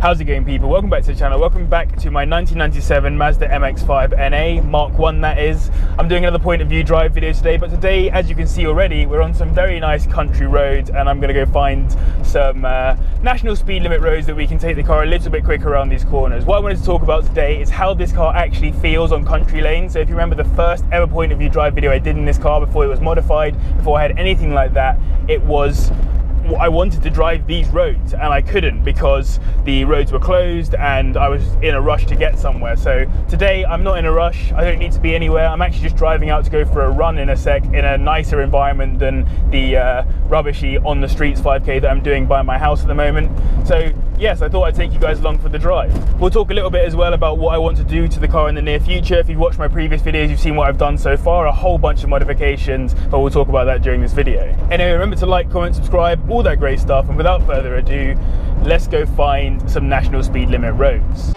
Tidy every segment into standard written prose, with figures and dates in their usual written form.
How's it going, people? Welcome back to the channel. Welcome back to my 1997 Mazda MX-5 NA, Mark 1 that is. I'm doing another point of view drive video today, but today, as you can see already, we're on some very nice country roads, and I'm going to go find some national speed limit roads that we can take the car a little bit quicker around these corners. What I wanted to talk about today is how this car actually feels on country lanes. So if you remember the first ever point of view drive video I did in this car before it was modified, before I had anything like that, it was I wanted to drive these roads and I couldn't because the roads were closed and I was in a rush to get somewhere. So today I'm not in a rush, I don't need to be anywhere. I'm actually just driving out to go for a run in a sec in a nicer environment than the rubbishy on the streets 5k that I'm doing by my house at the moment. So yes, I thought I'd take you guys along for the drive. We'll talk a little bit as well about what I want to do to the car in the near future. If you've watched my previous videos, you've seen what I've done so far, a whole bunch of modifications, but we'll talk about that during this video. Anyway, remember to like, comment, subscribe, all that great stuff, and without further ado, let's go find some national speed limit roads.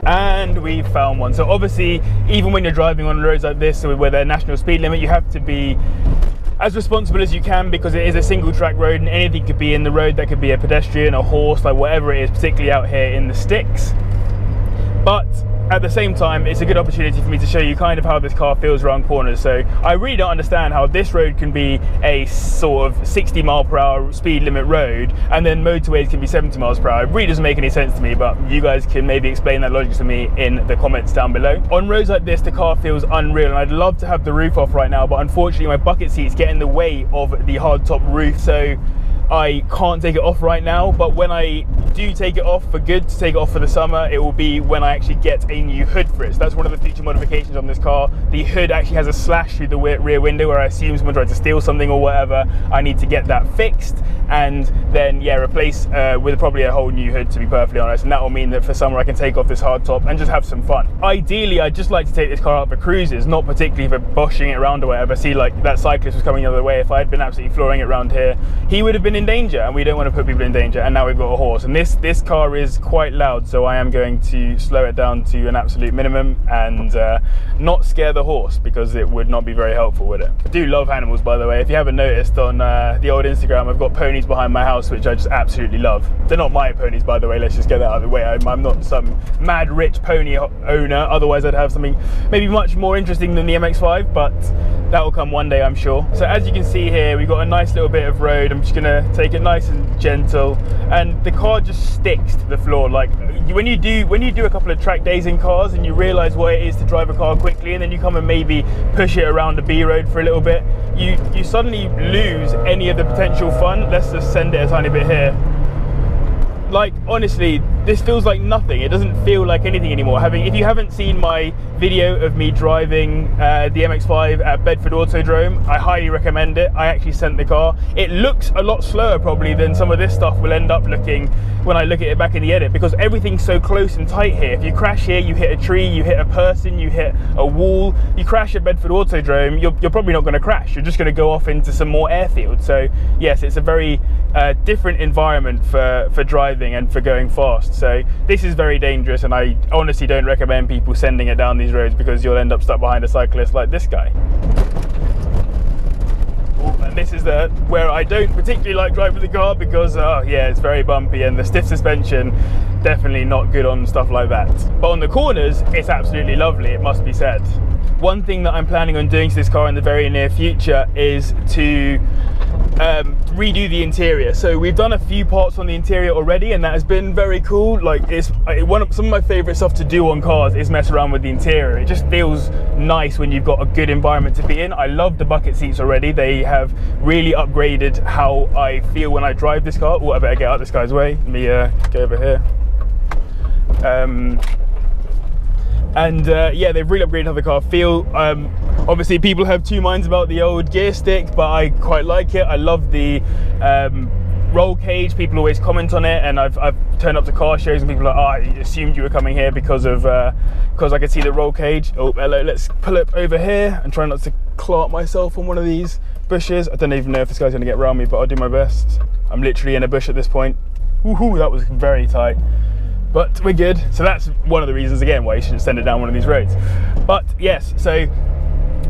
And we found one. So obviously, even when you're driving on roads like this where they're national speed limit, you have to be as responsible as you can because it is a single track road and anything could be in the road. That could be a pedestrian, a horse, like whatever it is, particularly out here in the sticks. But at the same time, it's a good opportunity for me to show you kind of how this car feels around corners. So I really don't understand how this road can be a sort of 60 mile per hour speed limit road and then motorways can be 70 miles per hour. It really doesn't make any sense to me, but you guys can maybe explain that logic to me in the comments down below. On roads like this, the car feels unreal, and I'd love to have the roof off right now, but unfortunately my bucket seats get in the way of the hardtop roof, so I can't take it off right now. But when I do take it off for good, to take it off for the summer, it will be when I actually get a new hood for it. So that's one of the feature modifications on this car. The hood actually has a slash through the rear window where I assume someone tried to steal something or whatever. I need to get that fixed and then replace with probably a whole new hood, to be perfectly honest, and that will mean that for summer I can take off this hard top and just have some fun. Ideally, I'd just like to take this car out for cruises, not particularly for boshing it around or whatever. See, like that cyclist was coming the other way. If I had been absolutely flooring it around here, he would have been in danger, and we don't want to put people in danger. And now we've got a horse, and this car is quite loud, so I am going to slow it down to an absolute minimum and not scare the horse, because it would not be very helpful, would it? I do love animals, by the way. If you haven't noticed on the old Instagram, I've got ponies behind my house, which I just absolutely love. They're not my ponies, by the way, let's just get that out of the way. I'm not some mad rich pony owner, otherwise I'd have something maybe much more interesting than the MX-5, but that will come one day, I'm sure. So as you can see here, we've got a nice little bit of road. I'm just gonna take it nice and gentle, and the car just sticks to the floor. Like when you do a couple of track days in cars and you realize what it is to drive a car quickly, and then you come and maybe push it around a B road for a little bit, you suddenly lose any of the potential fun. Let's just send it a tiny bit here. Like honestly, this feels like nothing. It doesn't feel like anything anymore. If you haven't seen my video of me driving the MX-5 at Bedford Autodrome, I highly recommend it. I actually sent the car. It looks a lot slower probably than some of this stuff will end up looking when I look at it back in the edit, because everything's so close and tight here. If you crash here, you hit a tree, you hit a person, you hit a wall. You crash at Bedford Autodrome, you're probably not going to crash. You're just going to go off into some more airfield. So yes, it's a very different environment for driving and for going fast. So this is very dangerous, and I honestly don't recommend people sending it down these roads, because you'll end up stuck behind a cyclist like this guy. And this is where I don't particularly like driving the car, because yeah, it's very bumpy and the stiff suspension definitely not good on stuff like that. But on the corners, it's absolutely lovely, it must be said. One thing that I'm planning on doing to this car in the very near future is to redo the interior. So we've done a few parts on the interior already, and that has been very cool. Like some of my favorite stuff to do on cars is mess around with the interior. It just feels nice when you've got a good environment to be in. I love the bucket seats already. They have really upgraded how I feel when I drive this car. Oh, I better get out of this guy's way. Let me go over here. Yeah, they've really upgraded how the car feel. Obviously people have two minds about the old gear stick, but I quite like it. I love the roll cage. People always comment on it, and I've turned up to car shows and people are like, oh, I assumed you were coming here because I could see the roll cage. Oh, hello, let's pull up over here and try not to clot myself on one of these bushes. I don't even know if this guy's gonna get around me, but I'll do my best. I'm literally in a bush at this point. Woohoo, that was very tight. But we're good. So that's one of the reasons again why you shouldn't send it down one of these roads. But yes, so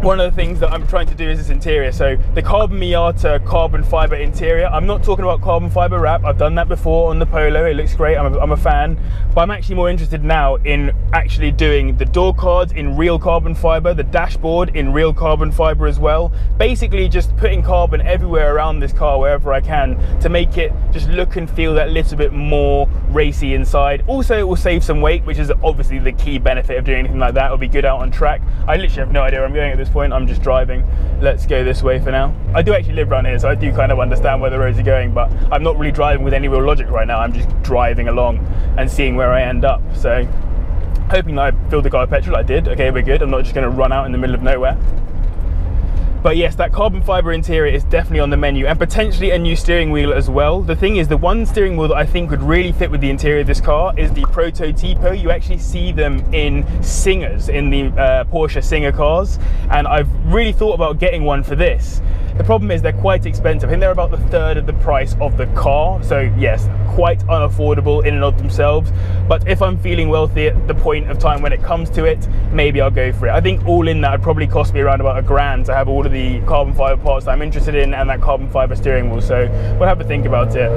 one of the things that I'm trying to do is this interior. So the carbon Miata carbon fiber interior, I'm not talking about carbon fiber wrap. I've done that before on the Polo. It looks great. I'm a fan. But I'm actually more interested now in actually doing the door cards in real carbon fiber, the dashboard in real carbon fiber as well. Basically just putting carbon everywhere around this car wherever I can to make it just look and feel that little bit more racy inside. Also, it will save some weight, which is obviously the key benefit of doing anything like that. It'll be good out on track. I literally have no idea where I'm going at this point. I'm just driving. Let's go this way for now. I do actually live around here, so I do kind of understand where the roads are going, but I'm not really driving with any real logic right now. I'm just driving along and seeing where I end up. So hoping that I filled the car with petrol. I did. Okay, we're good. I'm not just going to run out in the middle of nowhere. But yes, that carbon fiber interior is definitely on the menu, and potentially a new steering wheel as well. The thing is, the one steering wheel that I think would really fit with the interior of this car is the Prototipo. You actually see them in Singers, in the Porsche Singer cars, and I've really thought about getting one for this. The problem is they're quite expensive. I think they're about the third of the price of the car. So yes, quite unaffordable in and of themselves. But if I'm feeling wealthy at the point of time when it comes to it, maybe I'll go for it. I think all in that would probably cost me around about £1,000 to have all of the carbon fiber parts that I'm interested in and that carbon fiber steering wheel. So we'll have to think about it.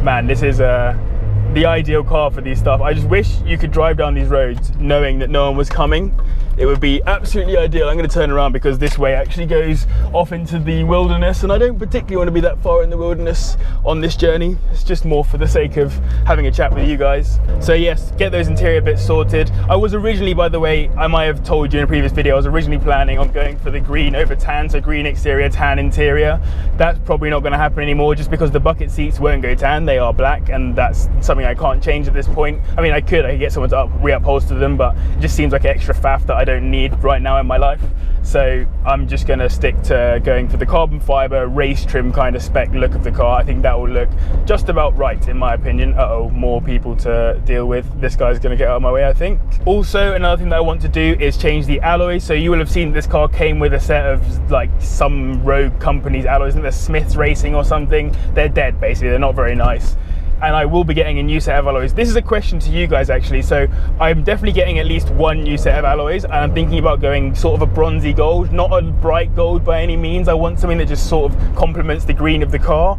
Man, this is the ideal car for these stuff. I just wish you could drive down these roads knowing that no one was coming. It would be absolutely ideal. I'm going to turn around because this way actually goes off into the wilderness, and I don't particularly want to be that far in the wilderness on this journey. It's just more for the sake of having a chat with you guys. So yes, get those interior bits sorted. I was originally, by the way, I might have told you in a previous video, I was originally planning on going for the green over tan, so green exterior, tan interior. That's probably not going to happen anymore just because the bucket seats won't go tan, they are black, and that's something I can't change at this point. I mean, I could get someone to re-upholster them, but it just seems like extra faff that I don't need right now in my life. So I'm just going to stick to going for the carbon fiber race trim kind of spec look of the car. I think that will look just about right in my opinion. Uh-oh, more people to deal with. This guy's going to get out of my way, I think. Also, another thing that I want to do is change the alloys. So you will have seen this car came with a set of like some rogue company's alloys. I think they're Smith's Racing or something. They're dead basically, they're not very nice. And I will be getting a new set of alloys. This is a question to you guys actually. So I'm definitely getting at least one new set of alloys, and I'm thinking about going sort of a bronzy gold, not a bright gold by any means. I want something that just sort of complements the green of the car.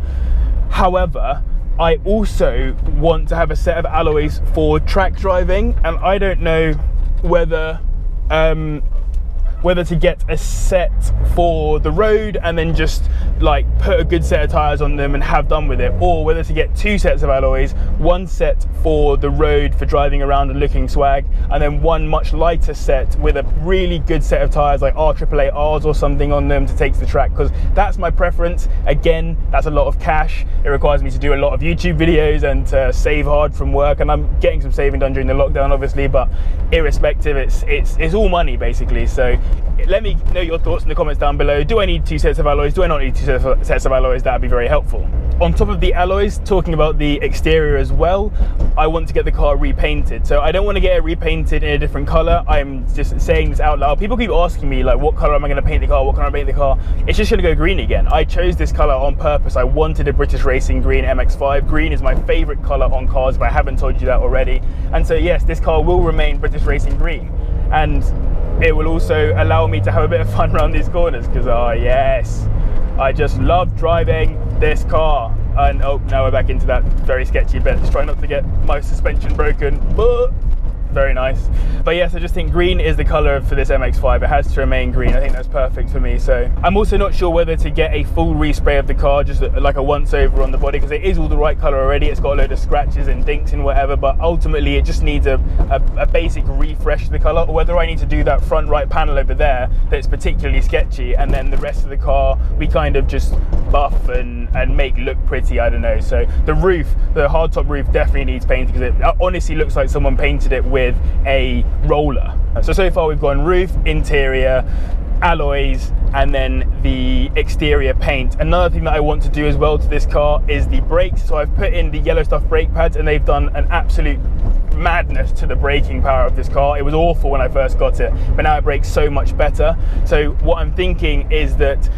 However, I also want to have a set of alloys for track driving, and I don't know whether to get a set for the road and then just like put a good set of tires on them and have done with it, or whether to get two sets of alloys, one set for the road for driving around and looking swag, and then one much lighter set with a really good set of tires like R888Rs or something on them to take to the track, because that's my preference. Again, that's a lot of cash. It requires me to do a lot of YouTube videos and to save hard from work, and I'm getting some saving done during the lockdown obviously, but irrespective, it's all money basically. So let me know your thoughts in the comments down below. Do I need two sets of alloys? Do I not need two sets of alloys? That would be very helpful. On top of the alloys, talking about the exterior as well, I want to get the car repainted. So I don't want to get it repainted in a different color. I'm just saying this out loud. People keep asking me like, what color am I going to paint the car? What color am I paint the car? It's just going to go green again. I chose this color on purpose. I wanted a British Racing Green MX-5. Green is my favorite color on cars, if I haven't told you that already. And so yes, this car will remain British Racing Green. And it will also allow me to have a bit of fun around these corners, because oh yes, I just love driving this car. And oh, now we're back into that very sketchy bit. Just try not to get my suspension broken. Very nice. But yes, I just think green is the color for this MX-5. It has to remain green. I think that's perfect for me. So I'm also not sure whether to get a full respray of the car, just like a once over on the body, because it is all the right color already. It's got a load of scratches and dinks and whatever, but ultimately it just needs a basic refresh of the color, or whether I need to do that front right panel over there that's particularly sketchy, and then the rest of the car we kind of just buff and make look pretty. I don't know. So the roof, the hardtop roof, definitely needs painting, because it honestly looks like someone painted it with a roller. So far we've gone roof, interior, alloys, and then the exterior paint. Another thing that I want to do as well to this car is the brakes. So I've put in the yellow stuff brake pads, and they've done an absolute madness to the braking power of this car. It was awful when I first got it, but now it brakes so much better. So what I'm thinking is that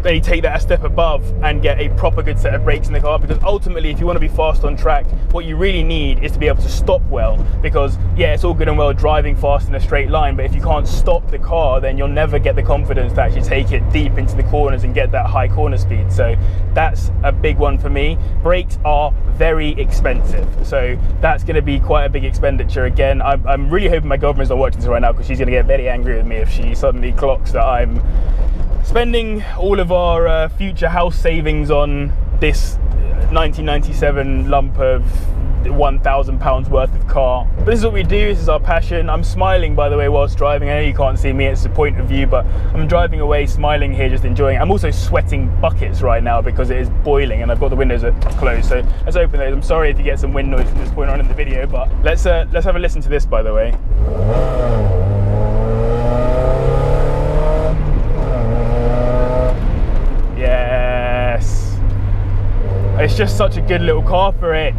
they take that a step above and get a proper good set of brakes in the car, because ultimately if you want to be fast on track, what you really need is to be able to stop well, because yeah, it's all good and well driving fast in a straight line, but if you can't stop the car, then you'll never get the confidence to actually take it deep into the corners and get that high corner speed. So that's a big one for me. Brakes are very expensive, so that's going to be quite a big expenditure. Again, I'm really hoping my girlfriend's not watching this right now, because she's going to get very angry with me if she suddenly clocks that I'm spending all of our future house savings on this 1997 lump of £1,000 worth of car. But this is what we do, this is our passion. I'm smiling, by the way, whilst driving. I know you can't see me, it's a point of view, but I'm driving away smiling here, just enjoying it. I'm also sweating buckets right now because it is boiling and I've got the windows closed, so let's open those. I'm sorry if you get some wind noise from this point on in the video, but let's have a listen to this, by the way. Yes, it's just such a good little car for it.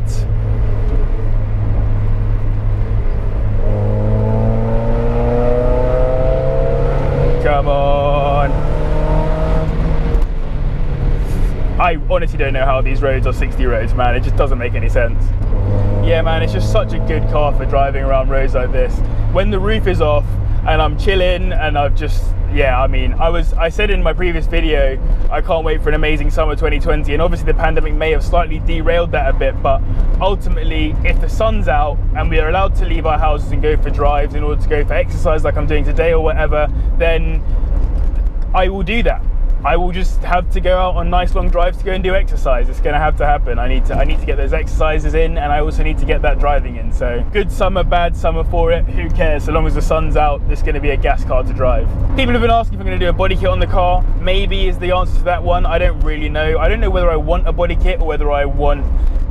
Come on. I honestly don't know how these roads are 60 roads, man. It just doesn't make any sense. Yeah, man, it's just such a good car for driving around roads like this. When the roof is off and I'm chilling and I've just, yeah, I mean, I said in my previous video, I can't wait for an amazing summer 2020, and obviously the pandemic may have slightly derailed that a bit, but ultimately, if the sun's out and we are allowed to leave our houses and go for drives in order to go for exercise like I'm doing today or whatever, then I will do that. I will just have to go out on nice long drives to go and do exercise. It's gonna have to happen. I need to get those exercises in, and I also need to get that driving in. So good summer, bad summer for it, who cares? So long as the sun's out, it's gonna be a gas car to drive. People have been asking if I'm gonna do a body kit on the car. Maybe is the answer to that one. I don't really know. I don't know whether I want a body kit or whether I want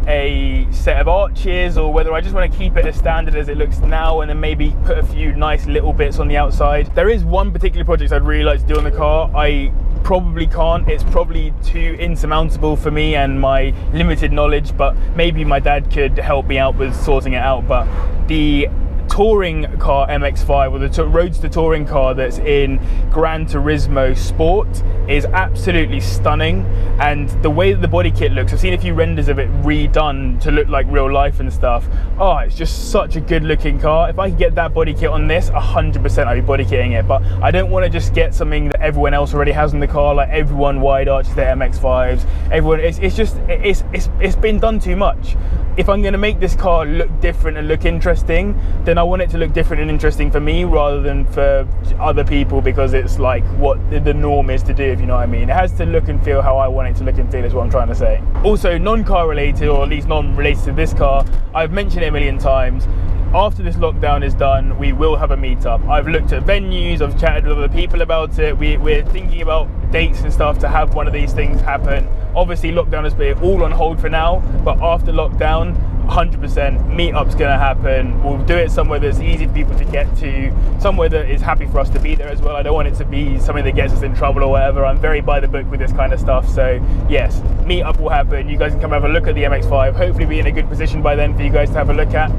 a set of arches, or whether I just want to keep it as standard as it looks now and then maybe put a few nice little bits on the outside. There is one particular project I'd really like to do on the car. I probably can't, it's probably too insurmountable for me and my limited knowledge, but maybe my dad could help me out with sorting it out. But the touring car MX-5, or the roadster touring car that's in Gran Turismo Sport, is absolutely stunning. And the way that the body kit looks, I've seen a few renders of it redone to look like real life and stuff. Oh, it's just such a good looking car. If I could get that body kit on this, 100% I'd be body kitting it. But I don't want to just get something that everyone else already has in the car, like everyone wide arches their MX-5s. Everyone, it's been done too much. If I'm going to make this car look different and look interesting, then I want it to look different and interesting for me rather than for other people, because it's like what the norm is to do, if you know what I mean. It has to look and feel how I want it to look and feel, is what I'm trying to say. Also, non-car related, or at least non-related to this car, I've mentioned it a million times. After this lockdown is done, we will have a meetup. I've looked at venues, I've chatted with other people about it. We're thinking about dates and stuff to have one of these things happen. Obviously, lockdown has been all on hold for now, but after lockdown, 100% meetup's gonna happen. We'll do it somewhere that's easy for people to get to, somewhere that is happy for us to be there as well. I don't want it to be something that gets us in trouble or whatever. I'm very by the book with this kind of stuff. So yes, meetup will happen. You guys can come have a look at the MX-5. Hopefully be in a good position by then for you guys to have a look at.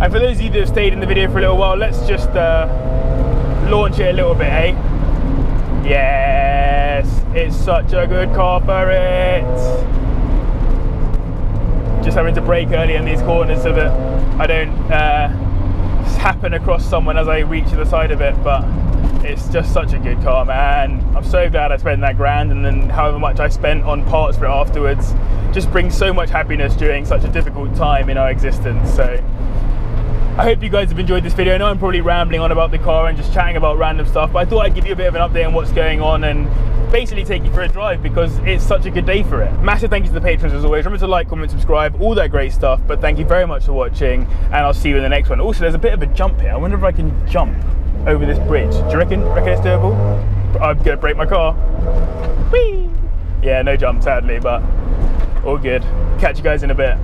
And for those of you that have stayed in the video for a little while, let's just launch it a little bit, eh? Yes, it's such a good car for it. Just having to brake early in these corners so that I don't happen across someone as I reach the side of it, but it's just such a good car, man. I'm so glad I spent that grand, and then however much I spent on parts for it afterwards just brings so much happiness during such a difficult time in our existence. So I hope you guys have enjoyed this video. I know I'm probably rambling on about the car and just chatting about random stuff, but I thought I'd give you a bit of an update on what's going on and basically take you for a drive because it's such a good day for it. Massive thank you to the patrons as always. Remember to like, comment, subscribe, all that great stuff. But thank you very much for watching, and I'll see you in the next one. Also, there's a bit of a jump here. I wonder if I can jump over this bridge. Do you reckon it's doable? I'm gonna break my car. Whee! Yeah, no jump sadly, but all good. Catch you guys in a bit.